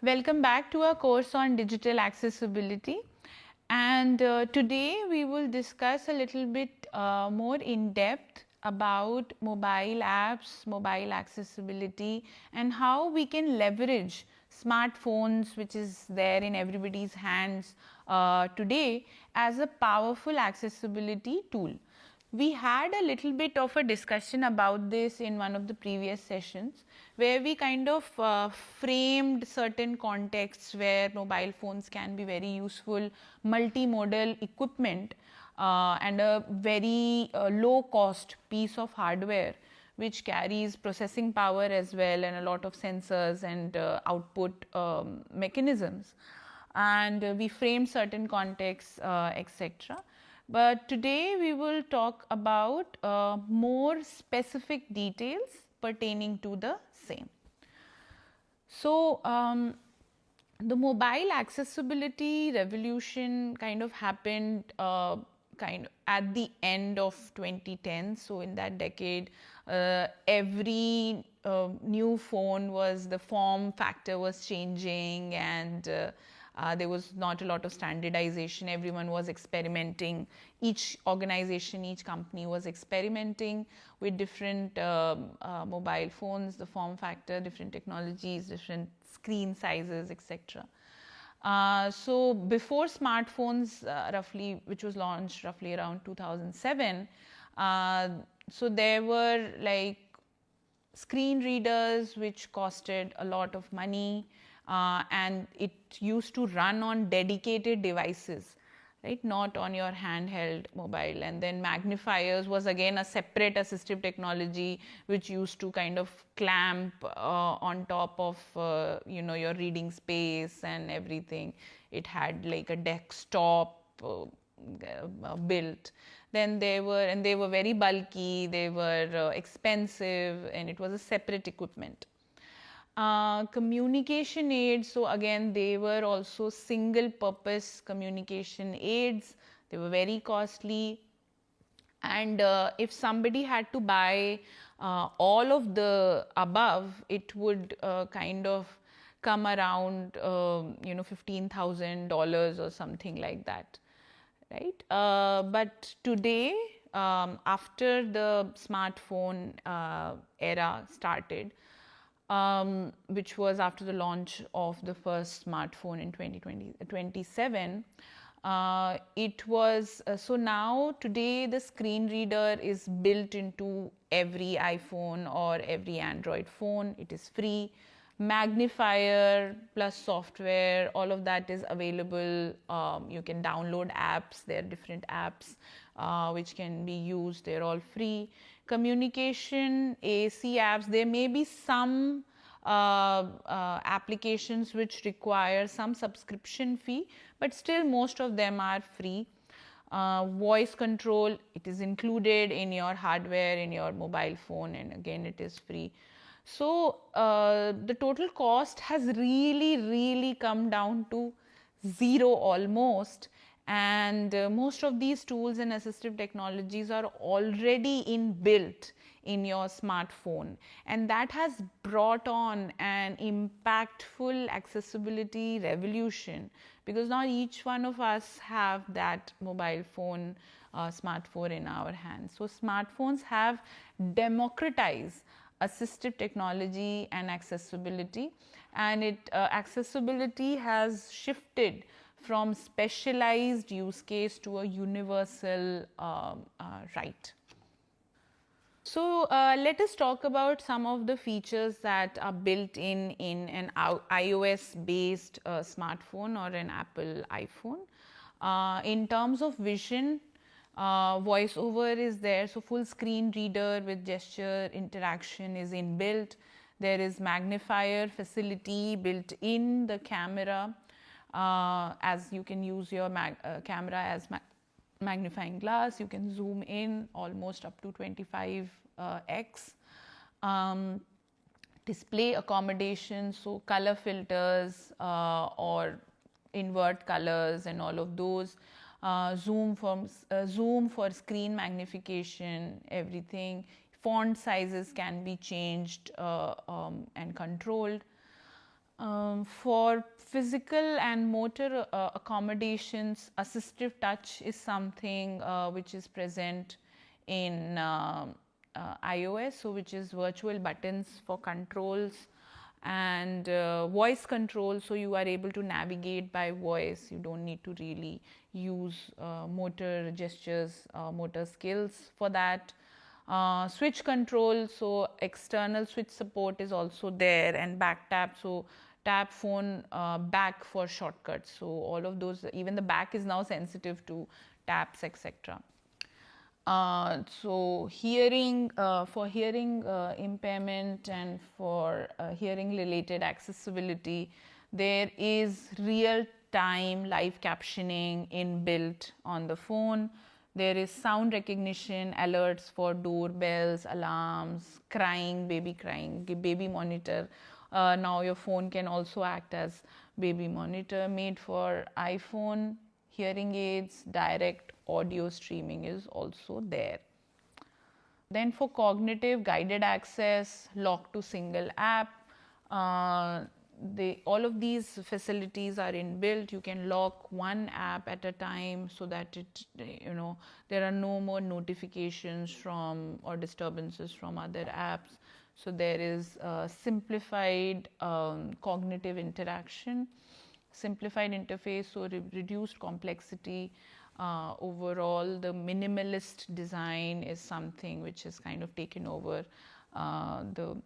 Welcome back to our course on digital accessibility, and today we will discuss a little bit more in depth about mobile apps, mobile accessibility, and how we can leverage smartphones, which is there in everybody's hands today, as a powerful accessibility tool. We had a little bit of a discussion about this in one of the previous sessions, where we kind of framed certain contexts where mobile phones can be very useful multimodal equipment and a very low cost piece of hardware which carries processing power as well and a lot of sensors and output mechanisms, and we framed certain contexts, etc. But today we will talk about more specific details pertaining to the same. So, the mobile accessibility revolution kind of happened at the end of 2010. So, in that decade, every new phone was, the form factor was changing, and there was not a lot of standardization. Everyone was experimenting. Each organization, each company was experimenting with different mobile phones, the form factor, different technologies, different screen sizes, etc. So before smartphones, which was launched roughly around 2007, so there were like screen readers which costed a lot of money, and it used to run on dedicated devices, right, not on your handheld mobile. And then magnifiers was again a separate assistive technology which used to kind of clamp on top of your reading space and everything. It had like a desktop built. Then they were very bulky, they were expensive, and it was a separate equipment. Communication aids, so again they were also single purpose communication aids. They were very costly, and if somebody had to buy all of the above, it would kind of come around $15,000 or something like that, right? But today, after the smartphone era started, which was after the launch of the first smartphone in 2027, it was so now today the screen reader is built into every iPhone or every Android phone. It is free. Magnifier plus software, all of that is available. You can download apps. There are different apps which can be used. They're all free. Communication, AC apps, there may be some applications which require some subscription fee, but still most of them are free. Voice control, it is included in your hardware, in your mobile phone, and again it is free. So the total cost has really come down to zero almost, and most of these tools and assistive technologies are already inbuilt in your smartphone, and that has brought on an impactful accessibility revolution, because now each one of us have that mobile phone, smartphone in our hands. So smartphones have democratized assistive technology and accessibility, and accessibility has shifted from specialized use case to a universal right. So let us talk about some of the features that are built in an iOS based smartphone or an Apple iPhone. In terms of vision, voiceover is there, so full screen reader with gesture interaction is inbuilt. There is magnifier facility built in the camera, as you can use your camera as magnifying glass. You can zoom in almost up to 25x. Display accommodation, so color filters or invert colors and all of those. Zoom for screen magnification, everything. Font sizes can be changed and controlled. For physical and motor accommodations, assistive touch is something which is present in iOS, so which is virtual buttons for controls, and voice control, so you are able to navigate by voice. You don't need to really use motor gestures, motor skills for that. Switch control, so external switch support is also there, and back tap, so tap phone back for shortcuts. So all of those, even the back is now sensitive to taps, etc. So hearing, for hearing impairment and for hearing related accessibility, there is real time live captioning inbuilt on the phone. There is sound recognition alerts for doorbells, alarms, crying, baby monitor. Now your phone can also act as baby monitor. Made for iPhone. Hearing aids, direct audio streaming is also there. Then for cognitive guided access, lock to single app, all of these facilities are inbuilt. You can lock one app at a time so that it, there are no more notifications from or disturbances from other apps. So there is simplified cognitive interaction, simplified interface, so reduced complexity. Overall, the minimalist design is something which has kind of taken over the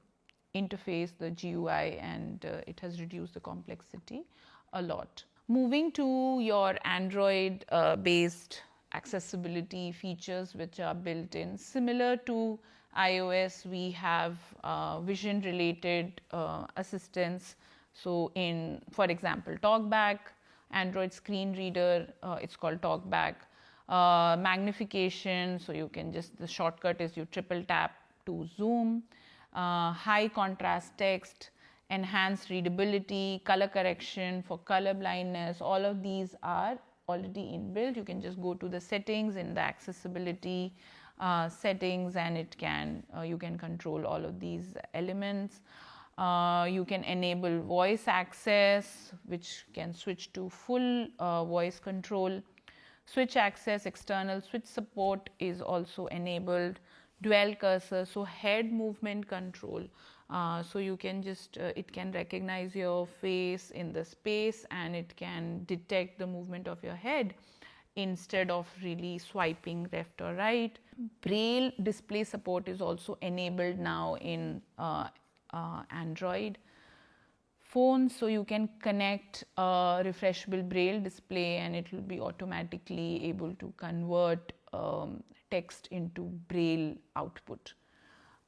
interface, the GUI, and it has reduced the complexity a lot. Moving to your Android based accessibility features which are built in, similar to iOS, we have vision related assistance. So in, for example, TalkBack, Android screen reader, it's called TalkBack. Magnification, so you can just, the shortcut is you triple tap to zoom. High contrast text, enhanced readability, color correction for color blindness, all of these are already inbuilt. You can just go to the settings in the accessibility settings, and it can you can control all of these elements. You can enable voice access, which can switch to full voice control. Switch access, external switch support is also enabled. Dual cursor, so head movement control. So you can just, it can recognize your face in the space, and it can detect the movement of your head instead of really swiping left or right. Braille display support is also enabled now in Android phones, so you can connect a refreshable Braille display and it will be automatically able to convert text into Braille output.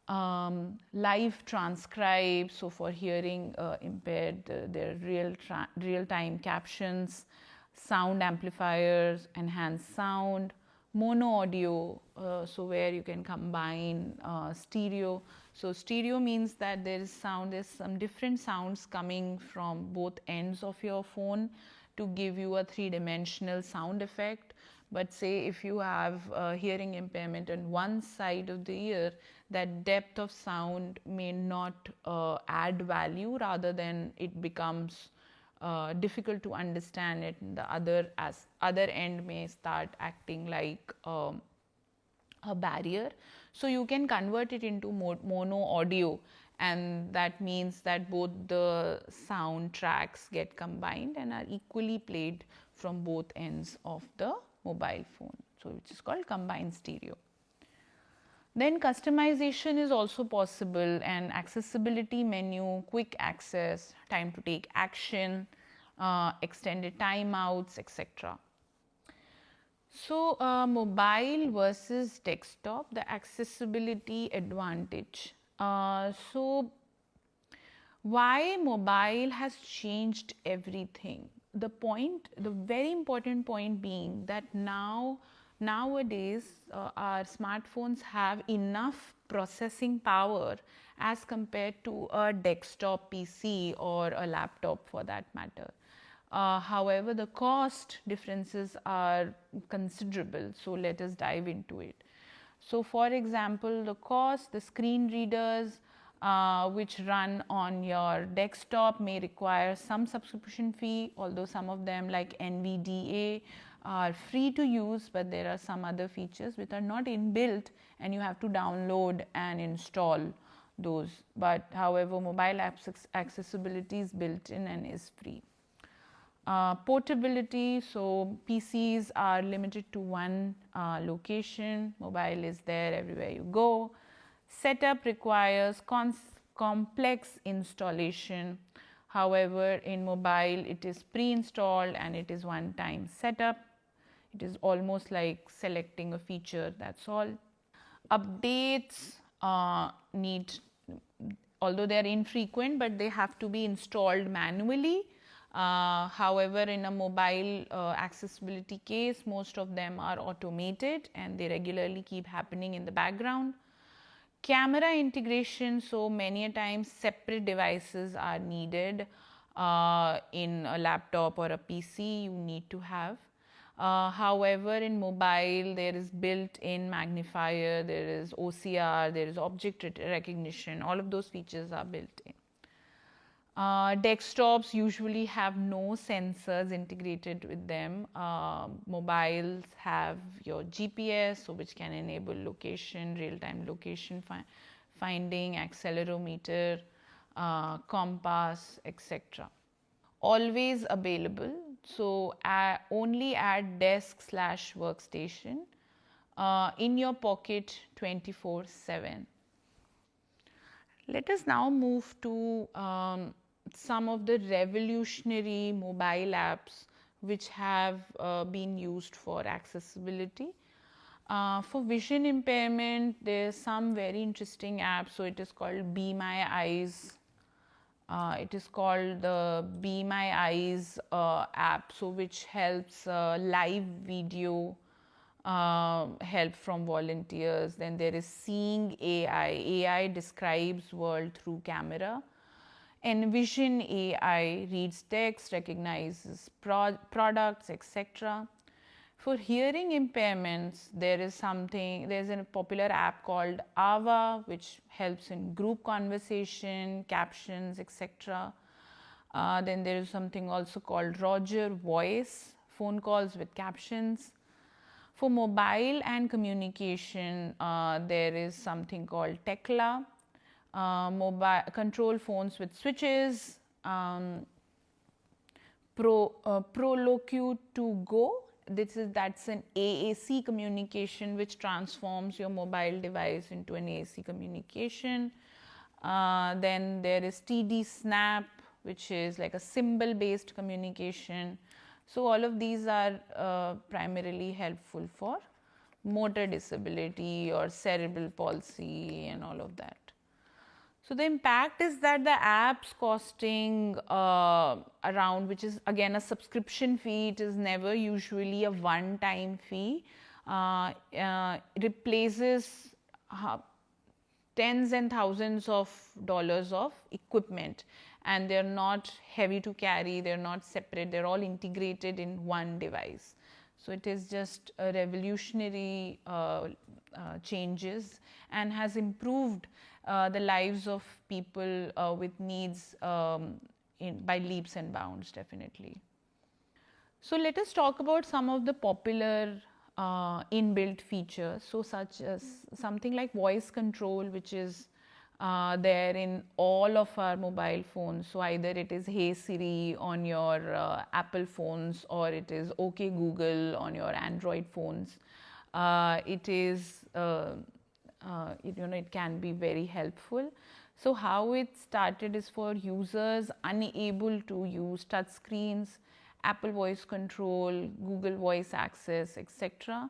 Live transcribe, so for hearing impaired, there are real-time captions, sound amplifiers, enhanced sound, mono audio, so where you can combine stereo. So stereo means that there is sound, there's some different sounds coming from both ends of your phone to give you a three-dimensional sound effect. But say if you have hearing impairment on one side of the ear, that depth of sound may not add value, rather than it becomes difficult to understand it. The other end may start acting like a barrier. So you can convert it into mono audio, and that means that both the sound tracks get combined and are equally played from both ends of the mobile phone, so which is called combined stereo. Then customization is also possible, and accessibility menu, quick access, time to take action, extended timeouts, etc. So mobile versus desktop, the accessibility advantage. So why mobile has changed everything? The very important point being that nowadays our smartphones have enough processing power as compared to a desktop PC or a laptop for that matter. However, the cost differences are considerable, so let us dive into it. So for example, the cost, the screen readers, which run on your desktop may require some subscription fee, although some of them like NVDA are free to use, but there are some other features which are not inbuilt and you have to download and install those. But however, mobile apps accessibility is built in and is free. Portability, so PCs are limited to one location, mobile is there everywhere you go. Setup requires complex installation. However, in mobile it is pre-installed and it is one-time setup. It is almost like selecting a feature, that's all. Updates although they are infrequent, but they have to be installed manually. However, in a mobile accessibility case, most of them are automated and they regularly keep happening in the background. Camera integration, so many a times separate devices are needed in a laptop or a PC you need to have. However, in mobile there is built-in magnifier, there is OCR, there is object recognition, all of those features are built in. Desktops usually have no sensors integrated with them. Mobiles have your GPS, so which can enable location, real-time location finding, accelerometer, compass, etc. Always available, so only at desk/workstation, in your pocket 24/7. Let us now move to some of the revolutionary mobile apps which have been used for accessibility. For vision impairment, there's some very interesting apps. So it is called Be My Eyes. It is called the Be My Eyes app, so which helps live video help from volunteers. Then there is Seeing AI. AI describes world through camera. Envision AI reads text, recognizes products, etc. For hearing impairments, there's a popular app called AVA, which helps in group conversation, captions, etc. Then there is something also called Roger Voice, phone calls with captions. For mobile and communication, there is something called Tekla, mobile control phones with switches, Prolocute to Go. That's an AAC communication which transforms your mobile device into an AAC communication. Then there is TD Snap, which is like a symbol based communication. So all of these are primarily helpful for motor disability or cerebral palsy and all of that. So the impact is that the apps costing around, which is again a subscription fee, it is never usually a one-time fee, replaces tens and thousands of dollars of equipment, and they're not heavy to carry, they're not separate, they're all integrated in one device. So it is just a revolutionary changes and has improved the lives of people with needs by leaps and bounds, definitely. So let us talk about some of the popular inbuilt features. So such as something like voice control, which is there in all of our mobile phones. So either it is Hey Siri on your Apple phones, or it is OK Google on your Android phones. It is it can be very helpful. So how it started is for users unable to use touch screens, Apple voice control, Google voice access, etc.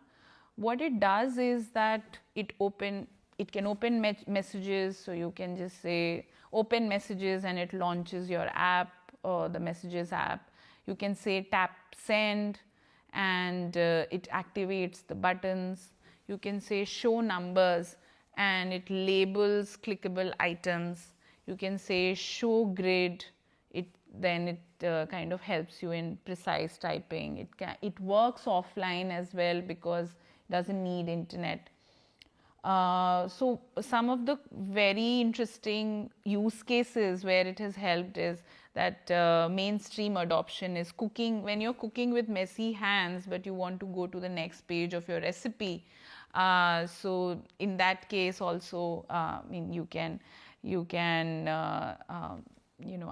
What it does is that it can open messages, so you can just say open messages and it launches your app, or the messages app. You can say tap send and it activates the buttons. You can say show numbers and it labels clickable items. You can say show grid, then it kind of helps you in precise typing. It works offline as well because it doesn't need internet. So some of the very interesting use cases where it has helped is that mainstream adoption is cooking. When you're cooking with messy hands, but you want to go to the next page of your recipe, so in that case also, I mean, you can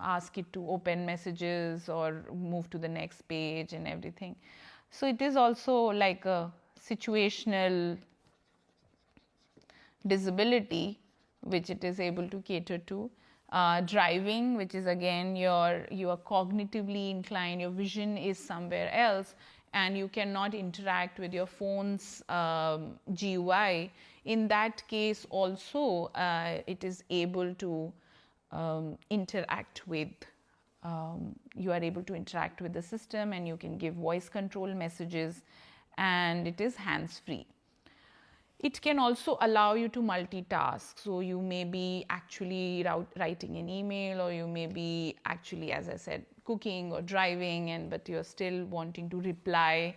ask it to open messages or move to the next page and everything. So it is also like a situational disability which it is able to cater to. Driving, which is again you are cognitively inclined, your vision is somewhere else and you cannot interact with your phone's GUI. In that case also it is able to interact with you are able to interact with the system, and you can give voice control messages, and it is hands free. It can also allow you to multitask. So you may be actually writing an email, or you may be actually, as I said, cooking or driving, but you're still wanting to reply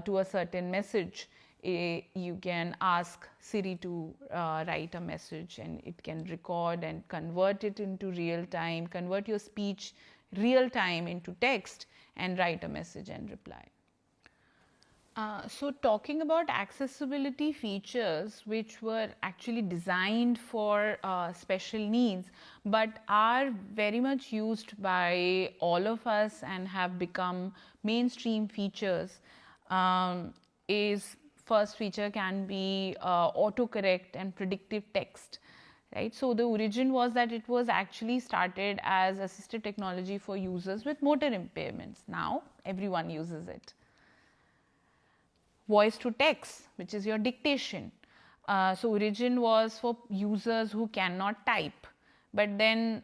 to a certain message. You can ask Siri to write a message, and it can record and convert it into real time, convert your speech real time into text, and write a message and reply. So talking about accessibility features which were actually designed for special needs but are very much used by all of us and have become mainstream features, is first feature can be autocorrect and predictive text. Right? So the origin was that it was actually started as assistive technology for users with motor impairments. Now everyone uses it. Voice to text, which is your dictation. So origin was for users who cannot type, but then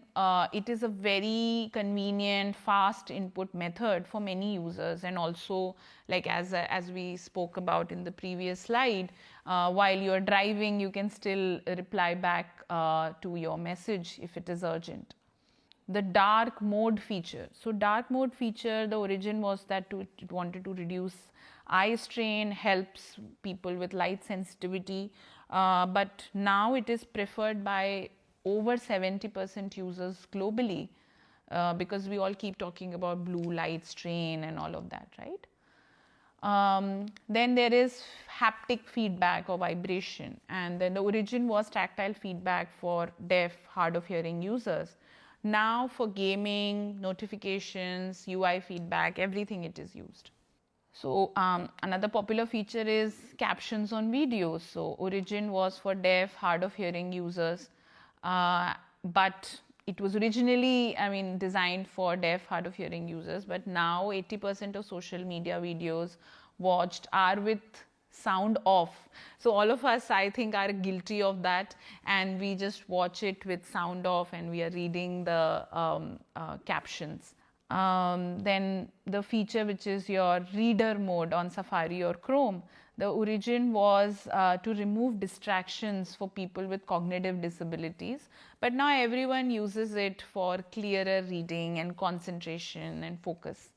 it is a very convenient, fast input method for many users, and also, like as we spoke about in the previous slide, while you're driving, you can still reply back to your message if it is urgent. The dark mode feature. So dark mode feature, the origin was that it wanted to reduce eye strain, helps people with light sensitivity, but now it is preferred by over 70% users globally, because we all keep talking about blue light strain and all of that, right? Then there is haptic feedback or vibration, and then the origin was tactile feedback for deaf, hard of hearing users. Now for gaming, notifications, UI feedback, everything it is used. So another popular feature is captions on videos. So origin was for deaf, hard of hearing users, but it was originally, designed for deaf, hard of hearing users, but now 80% of social media videos watched are with sound off. So all of us, I think, are guilty of that, and we just watch it with sound off and we are reading the captions. Then the feature which is your reader mode on Safari or Chrome, the origin was to remove distractions for people with cognitive disabilities, but now everyone uses it for clearer reading and concentration and focus.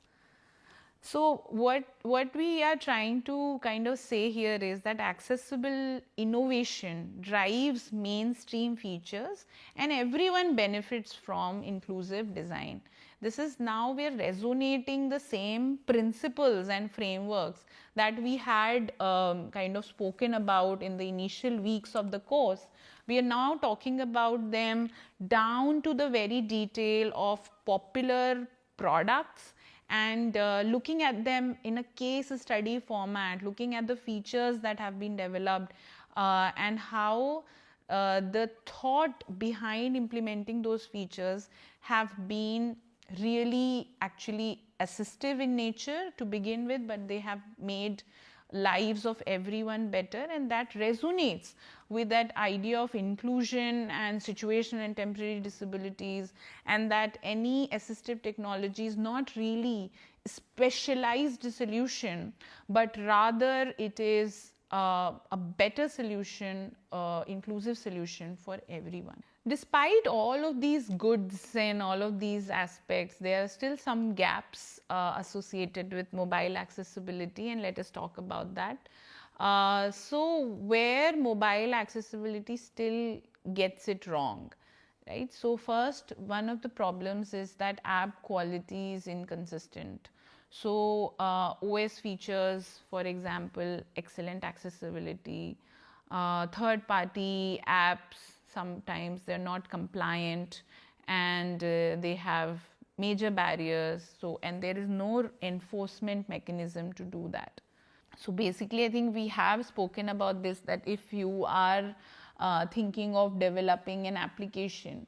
So what we are trying to kind of say here is that accessible innovation drives mainstream features and everyone benefits from inclusive design. This is now we are resonating the same principles and frameworks that we had kind of spoken about in the initial weeks of the course. We are now talking about them down to the very detail of popular products, and looking at them in a case study format, looking at the features that have been developed and how the thought behind implementing those features have been really actually assistive in nature to begin with, but they have made lives of everyone better, and that resonates with that idea of inclusion and situational and temporary disabilities, and that any assistive technology is not really a specialized solution, but rather it is a better solution, inclusive solution for everyone. Despite all of these goods and all of these aspects, there are still some gaps associated with mobile accessibility, and let us talk about that. So where mobile accessibility still gets it wrong, right? So first, one of the problems is that app quality is inconsistent. So OS features, for example, excellent accessibility. Third party apps, sometimes they're not compliant, and they have major barriers. So, and there is no enforcement mechanism to do that. So basically, I think we have spoken about this, that if you are thinking of developing an application,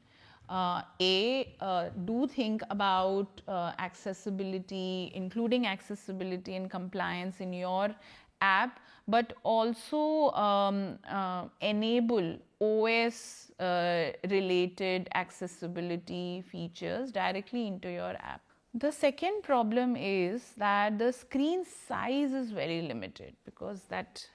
do think about accessibility, including accessibility and compliance in your app, but also enable OS related accessibility features directly into your app. The second problem is that the screen size is very limited, because that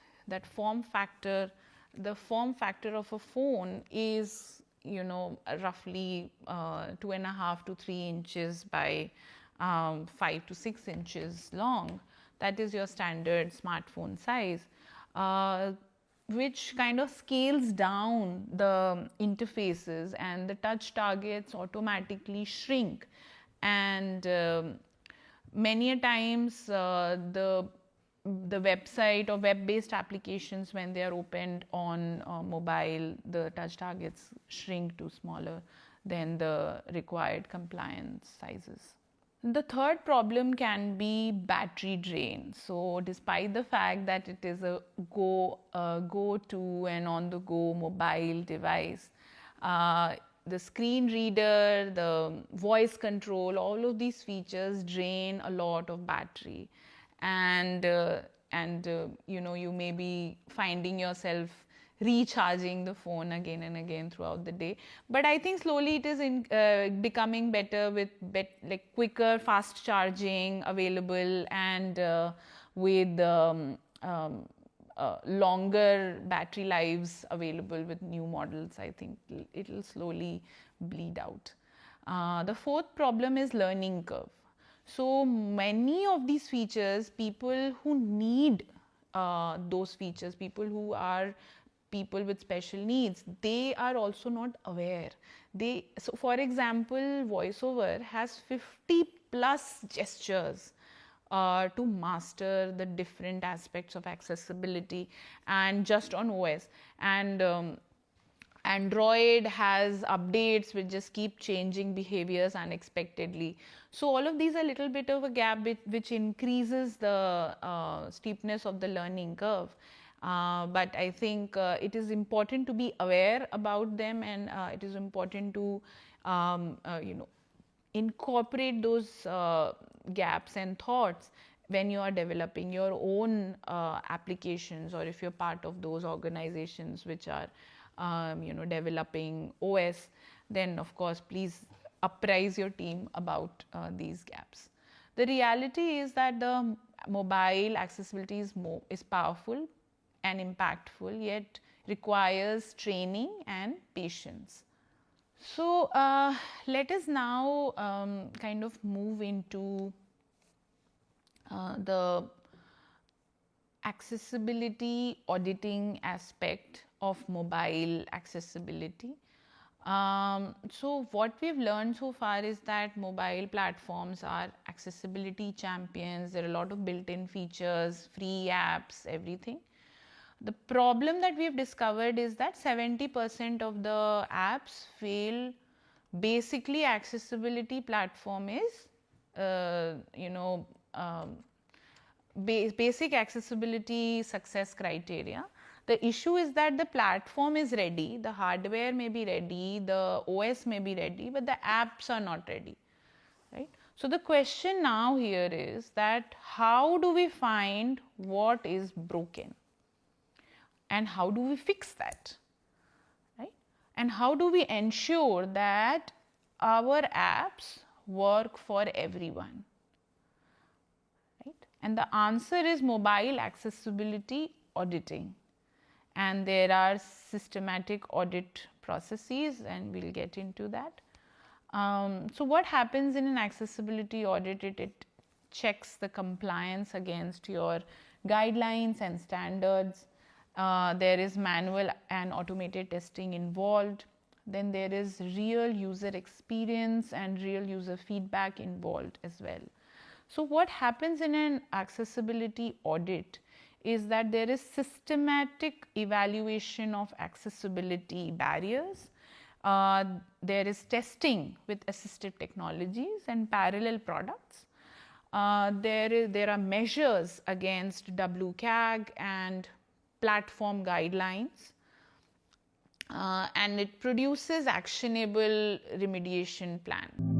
form factor, the form factor of a phone is, you know, roughly 2.5 to 3 inches by 5 to 6 inches long. That is your standard smartphone size, which kind of scales down the interfaces, and the touch targets automatically shrink. And many a times the website or web-based applications, when they are opened on mobile, the touch targets shrink to smaller than the required compliance sizes. The third problem can be battery drain. So despite the fact that it is a go-to and on-the-go mobile device, the screen reader, the voice control, all of these features drain a lot of battery, and you know, you may be finding yourself recharging the phone again and again throughout the day. But I think slowly it is becoming better with like quicker fast charging available, and with longer battery lives available with new models. I think it will slowly bleed out. The fourth problem is learning curve. So many of these features, people who need those features, people with special needs, they are also not aware. So for example, VoiceOver has 50 plus gestures to master the different aspects of accessibility, and just on OS. And Android has updates which just keep changing behaviors unexpectedly. So all of these are a little bit of a gap which increases the steepness of the learning curve. But I think it is important to be aware about them, and it is important to you know, incorporate those gaps and thoughts when you are developing your own applications, or if you're part of those organizations which are you know, developing OS, then of course please apprise your team about these gaps. The reality is that the mobile accessibility is powerful and impactful, yet requires training and patience. So let us now kind of move into the accessibility auditing aspect of mobile accessibility. So what we've learned so far is that mobile platforms are accessibility champions. There are a lot of built-in features, free apps, everything. The problem that we've discovered is that 70% of the apps fail. Basically, accessibility platform is, you know, basic accessibility success criteria. The issue is that the platform is ready, the hardware may be ready, the OS may be ready, but the apps are not ready, right? So the question now here is that how do we find what is broken, and how do we fix that, right? And how do we ensure that our apps work for everyone? And the answer is mobile accessibility auditing. And there are systematic audit processes, and we'll get into that. So what happens in an accessibility audit? It checks the compliance against your guidelines and standards. There is manual and automated testing involved. Then there is real user experience and real user feedback involved as well. So what happens in an accessibility audit is that there is systematic evaluation of accessibility barriers. There is testing with assistive technologies and parallel products. There are measures against WCAG and platform guidelines, and it produces actionable remediation plan.